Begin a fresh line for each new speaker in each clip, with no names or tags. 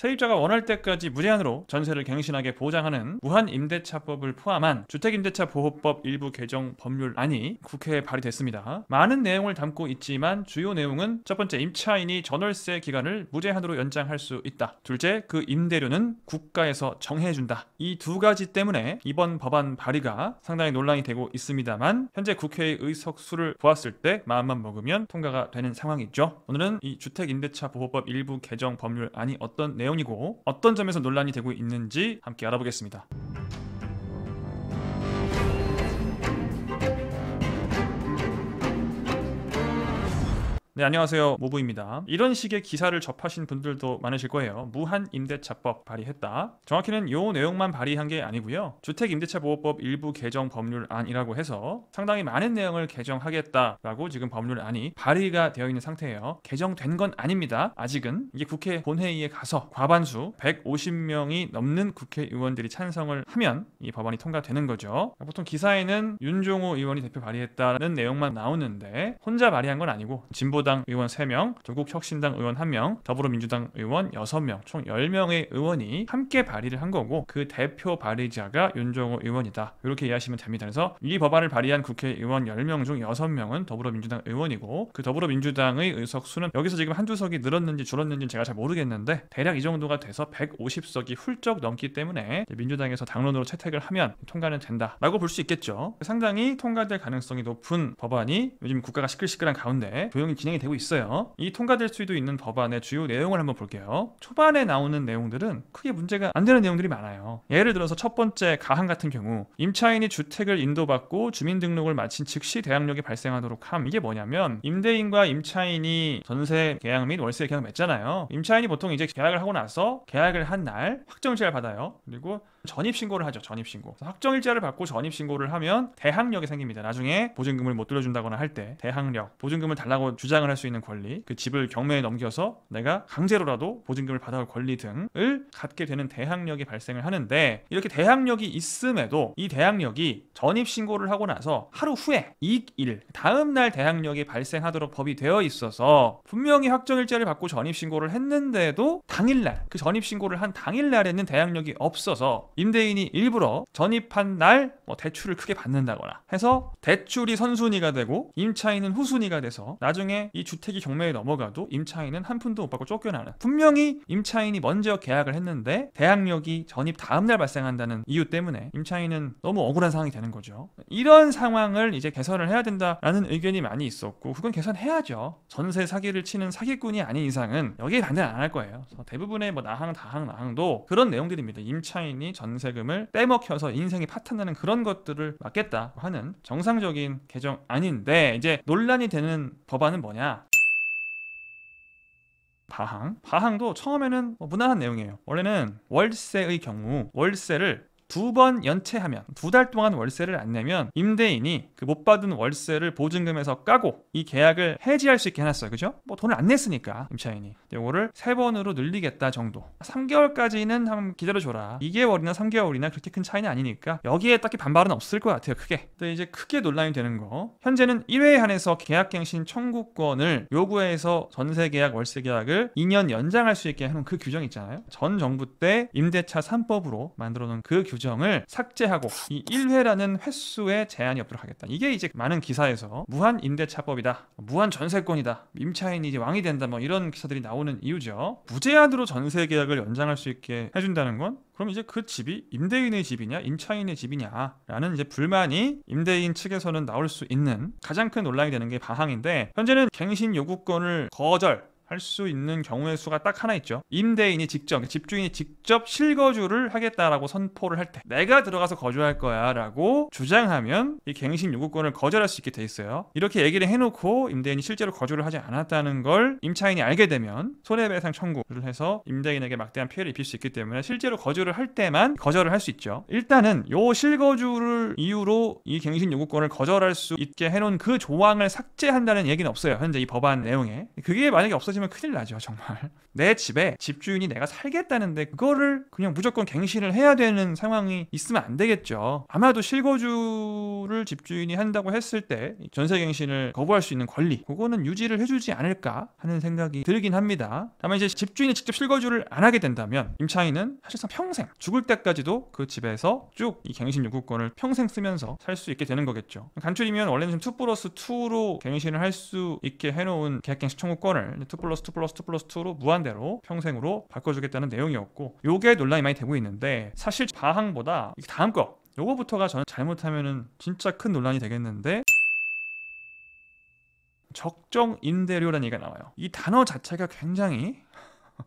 세입자가 원할 때까지 무제한으로 전세를 갱신하게 보장하는 무한임대차법을 포함한 주택임대차 보호법 일부 개정 법률안이 국회에 발의됐습니다. 많은 내용을 담고 있지만 주요 내용은 첫 번째, 임차인이 전월세 기간을 무제한으로 연장할 수 있다. 둘째, 그 임대료는 국가에서 정해준다. 이 두 가지 때문에 이번 법안 발의가 상당히 논란이 되고 있습니다만 현재 국회의 의석수를 보았을 때 마음만 먹으면 통과가 되는 상황이죠. 오늘은 이 주택임대차 보호법 일부 개정 법률안이 어떤 내용이고 어떤 점에서 논란이 되고 있는지 함께 알아보겠습니다. 네, 안녕하세요. 모부입니다. 이런 식의 기사를 접하신 분들도 많으실 거예요. 무한임대차법 발의했다. 정확히는 이 내용만 발의한 게 아니고요. 주택임대차보호법 일부 개정 법률안이라고 해서 상당히 많은 내용을 개정하겠다라고 지금 법률안이 발의가 되어 있는 상태예요. 개정된 건 아닙니다. 아직은 이게 국회 본회의에 가서 과반수 150명이 넘는 국회의원들이 찬성을 하면 이 법안이 통과되는 거죠. 보통 기사에는 윤종호 의원이 대표 발의했다는 내용만 나오는데 혼자 발의한 건 아니고 진보당 의원 3명, 조국혁신당 의원 1명, 더불어민주당 의원 6명, 총 10명의 의원이 함께 발의를 한 거고 그 대표 발의자가 윤종호 의원이다. 이렇게 이해하시면 됩니다. 그래서 이 법안을 발의한 국회의원 10명 중 6명은 더불어민주당 의원이고 그 더불어민주당의 의석수는 여기서 지금 한두 석이 늘었는지 줄었는지는 제가 잘 모르겠는데 대략 이 정도가 돼서 150석이 훌쩍 넘기 때문에 민주당에서 당론으로 채택을 하면 통과는 된다라고 볼 수 있겠죠. 상당히 통과될 가능성이 높은 법안이 요즘 국가가 시끌시끌한 가운데 조용히 진행이 되고 있어요. 이 통과될 수도 있는 법안의 주요 내용을 한번 볼게요. 초반에 나오는 내용들은 크게 문제가 안 되는 내용들이 많아요. 예를 들어서 첫 번째 가항 같은 경우 임차인이 주택을 인도받고 주민등록을 마친 즉시 대항력이 발생하도록 함. 이게 뭐냐면 임대인과 임차인이 전세 계약 및 월세 계약 맺잖아요. 임차인이 보통 이제 계약을 하고 나서 계약을 한 날 확정일자를 받아요. 그리고 전입신고를 하죠. 전입신고. 확정일자를 받고 전입신고를 하면 대항력이 생깁니다. 나중에 보증금을 못 돌려준다거나 할 때 대항력, 보증금을 달라고 주장을 할 수 있는 권리, 그 집을 경매에 넘겨서 내가 강제로라도 보증금을 받아올 권리 등을 갖게 되는 대항력이 발생을 하는데 이렇게 대항력이 있음에도 이 대항력이 전입신고를 하고 나서 하루 후에 이익일 다음 날 대항력이 발생하도록 법이 되어 있어서 분명히 확정일자를 받고 전입신고를 했는데도 당일날 그 전입신고를 한 당일날에는 대항력이 없어서 임대인이 일부러 전입한 날 대출을 크게 받는다거나 해서 대출이 선순위가 되고 임차인은 후순위가 돼서 나중에 이 주택이 경매에 넘어가도 임차인은 한 푼도 못 받고 쫓겨나는, 분명히 임차인이 먼저 계약을 했는데 대항력이 전입 다음날 발생한다는 이유 때문에 임차인은 너무 억울한 상황이 되는 거죠. 이런 상황을 이제 개선을 해야 된다라는 의견이 많이 있었고 그건 개선해야죠. 전세 사기를 치는 사기꾼이 아닌 이상은 여기에 반대는 안 할 거예요. 대부분의 나항, 다항, 나항도 그런 내용들입니다. 임차인이 전세금을 빼먹혀서 인생이 파탄나는 그런 것들을 막겠다 하는 정상적인 개정안인데 이제 논란이 되는 법안은 뭐냐? 바항도 처음에는 무난한 내용이에요. 원래는 월세의 경우 월세를 2번 연체하면 2달 동안 월세를 안 내면 임대인이 그 못 받은 월세를 보증금에서 까고 이 계약을 해지할 수 있게 해놨어요. 그죠? 돈을 안 냈으니까 임차인이 이거를 3번으로 늘리겠다 정도. 3개월까지는 한번 기다려줘라. 2개월이나 3개월이나 그렇게 큰 차이는 아니니까 여기에 딱히 반발은 없을 것 같아요. 크게. 근데 이제 크게 논란이 되는 거, 현재는 1회에 한해서 계약갱신 청구권을 요구해서 전세계약, 월세계약을 2년 연장할 수 있게 해놓은 그 규정 있잖아요. 전 정부 때 임대차 3법으로 만들어놓은 그 규정을 삭제하고 이 1회라는 횟수에 제한이 없도록 하겠다. 이게 이제 많은 기사에서 무한 임대차법이다, 무한 전세권이다, 임차인이 이제 왕이 된다, 이런 기사들이 나오는 이유죠. 무제한으로 전세 계약을 연장할 수 있게 해준다는 건 그럼 이제 그 집이 임대인의 집이냐 임차인의 집이냐라는 이제 불만이 임대인 측에서는 나올 수 있는 가장 큰 논란이 되는 게 바항인데, 현재는 갱신 요구권을 할 수 있는 경우의 수가 딱 하나 있죠. 임대인이 직접, 집주인이 직접 실거주를 하겠다라고 선포를 할 때 내가 들어가서 거주할 거야 라고 주장하면 이 갱신 요구권을 거절할 수 있게 돼 있어요. 이렇게 얘기를 해놓고 임대인이 실제로 거주를 하지 않았다는 걸 임차인이 알게 되면 손해배상 청구를 해서 임대인에게 막대한 피해를 입힐 수 있기 때문에 실제로 거주를 할 때만 거절을 할 수 있죠. 일단은 요 실거주를 이유로 이 갱신 요구권을 거절할 수 있게 해놓은 그 조항을 삭제한다는 얘기는 없어요. 현재 이 법안 내용에. 그게 만약에 없어지면 해주면 큰일 나죠 정말. 내 집에 집주인이 내가 살겠다는데 그거를 그냥 무조건 갱신을 해야 되는 상황이 있으면 안 되겠죠. 아마도 실거주를 집주인이 한다고 했을 때 전세갱신을 거부할 수 있는 권리, 그거는 유지를 해주지 않을까 하는 생각이 들긴 합니다. 다만 이제 집주인이 직접 실거주를 안 하게 된다면 임차인은 사실상 평생 죽을 때까지도 그 집에서 쭉 이 갱신 요구권을 평생 쓰면서 살 수 있게 되는 거겠죠. 간추리면 원래는 2+2로 갱신을 할 수 있게 해놓은 계약갱신 청구권을 2+2+2+2로 무한대로 평생으로 바꿔주겠다는 내용이었고, 요게 논란이 많이 되고 있는데, 사실 바항보다 다음 거 요거부터가 저는 잘못하면은 진짜 큰 논란이 되겠는데, 적정 임대료라는 얘기가 나와요. 이 단어 자체가 굉장히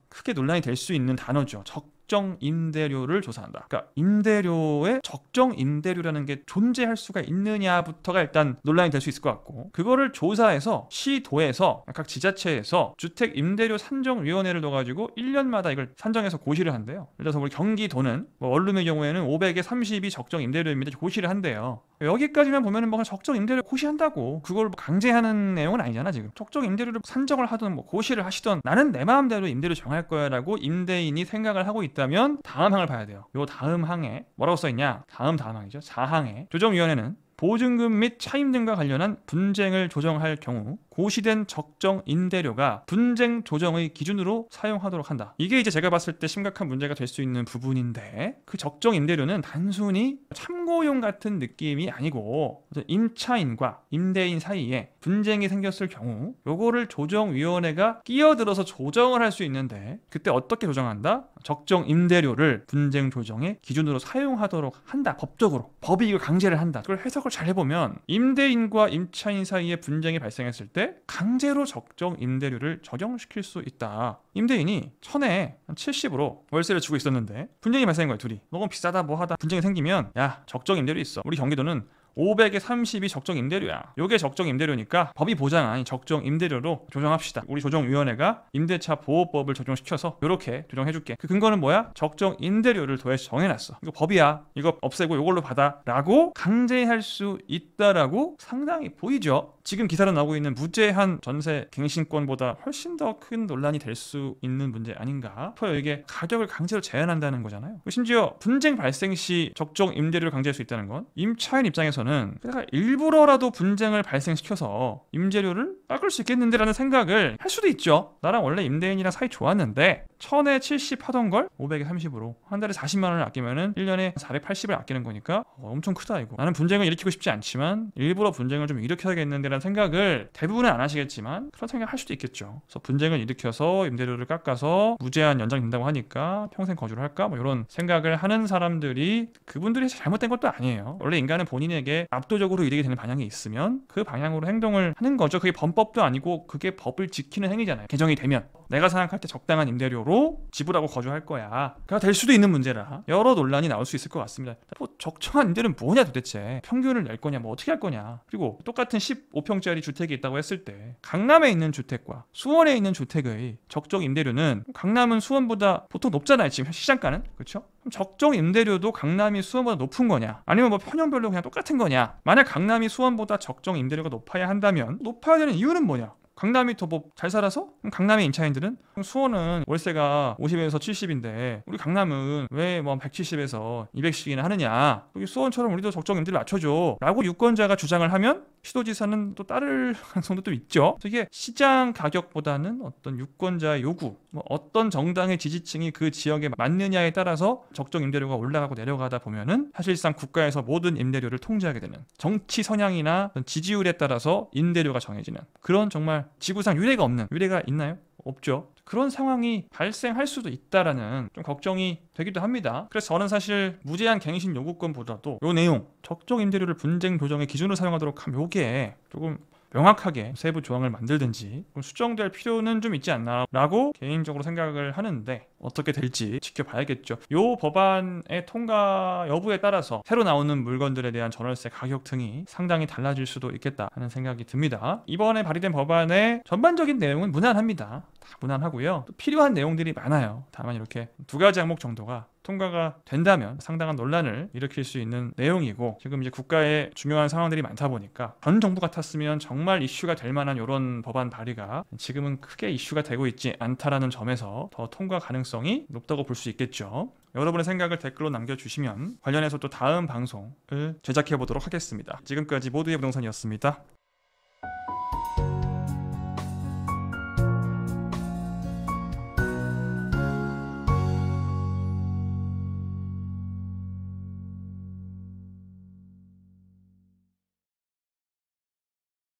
크게 논란이 될 수 있는 단어죠. 적정 임대료를 조사한다. 그러니까 임대료에 적정 임대료라는 게 존재할 수가 있느냐부터가 일단 논란이 될 수 있을 것 같고, 그거를 조사해서 시도에서 각 지자체에서 주택 임대료 산정위원회를 넣어가지고 1년마다 이걸 산정해서 고시를 한대요. 예를 들어서 우리 경기도는 원룸의 경우에는 500에 30이 적정 임대료입니다. 고시를 한대요. 여기까지만 보면은 뭐 적정 임대료 고시한다고 그걸 뭐 강제하는 내용은 아니잖아. 지금 적정 임대료를 산정을 하든 뭐 고시를 하시든 나는 내 마음대로 임대료 정할 거야라고 임대인이 생각을 하고 있다면 다음 항을 봐야 돼요. 요 다음 항에 뭐라고 써있냐, 다음 항이죠. 4항에 조정위원회는 보증금 및 차임 등과 관련한 분쟁을 조정할 경우 고시된 적정 임대료가 분쟁 조정의 기준으로 사용하도록 한다. 이게 이제 제가 봤을 때 심각한 문제가 될 수 있는 부분인데, 그 적정 임대료는 단순히 참고용 같은 느낌이 아니고 임차인과 임대인 사이에 분쟁이 생겼을 경우 요거를 조정위원회가 끼어들어서 조정을 할 수 있는데, 그때 어떻게 조정한다? 적정 임대료를 분쟁 조정의 기준으로 사용하도록 한다. 법적으로. 법이 이걸 강제를 한다. 그걸 해석을 잘 해보면 임대인과 임차인 사이에 분쟁이 발생했을 때 강제로 적정 임대료를 적용시킬 수 있다. 임대인이 1000에 70으로 월세를 주고 있었는데 분쟁이 발생한 거야. 둘이 너무 비싸다 뭐하다 분쟁이 생기면, 야 적정 임대료 있어. 우리 경기도는 500에 30이 적정 임대료야. 요게 적정 임대료니까 법이 보장한 적정 임대료로 조정합시다. 우리 조정위원회가 임대차 보호법을 적용시켜서 요렇게 조정해줄게. 그 근거는 뭐야? 적정 임대료를 도에서 정해놨어. 이거 법이야. 이거 없애고 요걸로 받아 라고 강제할 수 있다라고 상당히 보이죠. 지금 기사로 나오고 있는 무제한 전세 갱신권보다 훨씬 더 큰 논란이 될 수 있는 문제 아닌가 싶어요. 이게 가격을 강제로 제한한다는 거잖아요. 심지어 분쟁 발생 시 적정 임대료를 강제할 수 있다는 건 임차인 입장에서는 내가 일부러라도 분쟁을 발생시켜서 임대료를 깎을 수 있겠는데 라는 생각을 할 수도 있죠. 나랑 원래 임대인이랑 사이 좋았는데 1000에 70 하던 걸 500에 30으로 한 달에 40만 원을 아끼면은 1년에 480을 아끼는 거니까 엄청 크다 이거. 나는 분쟁을 일으키고 싶지 않지만 일부러 분쟁을 좀 일으켜야겠는데 라는 생각을 대부분은 안 하시겠지만 그런 생각을 할 수도 있겠죠. 그래서 분쟁을 일으켜서 임대료를 깎아서 무제한 연장된다고 하니까 평생 거주를 할까? 뭐 이런 생각을 하는 사람들이, 그분들이 잘못된 것도 아니에요. 원래 인간은 본인에게 압도적으로 이득이 되는 방향이 있으면 그 방향으로 행동을 하는 거죠. 그게 범법도 아니고 그게 법을 지키는 행위잖아요. 개정이 되면 내가 생각할 때 적당한 임대료로 지불하고 거주할 거야. 그가 될 수도 있는 문제라 여러 논란이 나올 수 있을 것 같습니다. 뭐 적정한 임대료는 뭐냐 도대체. 평균을 낼 거냐 뭐 어떻게 할 거냐. 그리고 똑같은 15평짜리 주택이 있다고 했을 때 강남에 있는 주택과 수원에 있는 주택의 적정 임대료는 강남은 수원보다 보통 높잖아요. 지금 시장가는. 그렇죠? 그럼 적정 임대료도 강남이 수원보다 높은 거냐, 아니면 뭐 편형별로 그냥 똑같은 거냐. 만약 강남이 수원보다 적정 임대료가 높아야 한다면 높아야 되는 이유는 뭐냐. 강남이 더 뭐 잘 살아서? 그럼 강남의 임차인들은 수원은 월세가 50에서 70인데 우리 강남은 왜 뭐 170에서 200씩이나 하느냐, 여기 수원처럼 우리도 적정 임대료 낮춰줘 라고 유권자가 주장을 하면 시도지사는 또 따를 가능성도 또 있죠. 이게 시장 가격보다는 어떤 유권자의 요구, 뭐 어떤 정당의 지지층이 그 지역에 맞느냐에 따라서 적정 임대료가 올라가고 내려가다 보면은 사실상 국가에서 모든 임대료를 통제하게 되는, 정치 성향이나 지지율에 따라서 임대료가 정해지는 그런 정말 지구상 유례가 없는, 유례가 있나요? 없죠. 그런 상황이 발생할 수도 있다라는 좀 걱정이 되기도 합니다. 그래서 저는 사실 무제한 갱신 요구권보다도 요 내용, 적정 임대료를 분쟁 조정의 기준으로 사용하도록 하면 요게 조금 명확하게 세부 조항을 만들든지 수정될 필요는 좀 있지 않나 라고 개인적으로 생각을 하는데, 어떻게 될지 지켜봐야겠죠. 요 법안의 통과 여부에 따라서 새로 나오는 물건들에 대한 전월세 가격 등이 상당히 달라질 수도 있겠다 하는 생각이 듭니다. 이번에 발의된 법안의 전반적인 내용은 무난합니다. 다 무난하고요. 또 필요한 내용들이 많아요. 다만 이렇게 두 가지 항목 정도가 통과가 된다면 상당한 논란을 일으킬 수 있는 내용이고, 지금 이제 국가에 중요한 상황들이 많다 보니까 전 정부 같았으면 정말 이슈가 될 만한 이런 법안 발의가 지금은 크게 이슈가 되고 있지 않다라는 점에서 더 통과 가능성이 높다고 볼 수 있겠죠. 여러분의 생각을 댓글로 남겨주시면 관련해서 또 다음 방송을 제작해 보도록 하겠습니다. 지금까지 모두의 부동산이었습니다.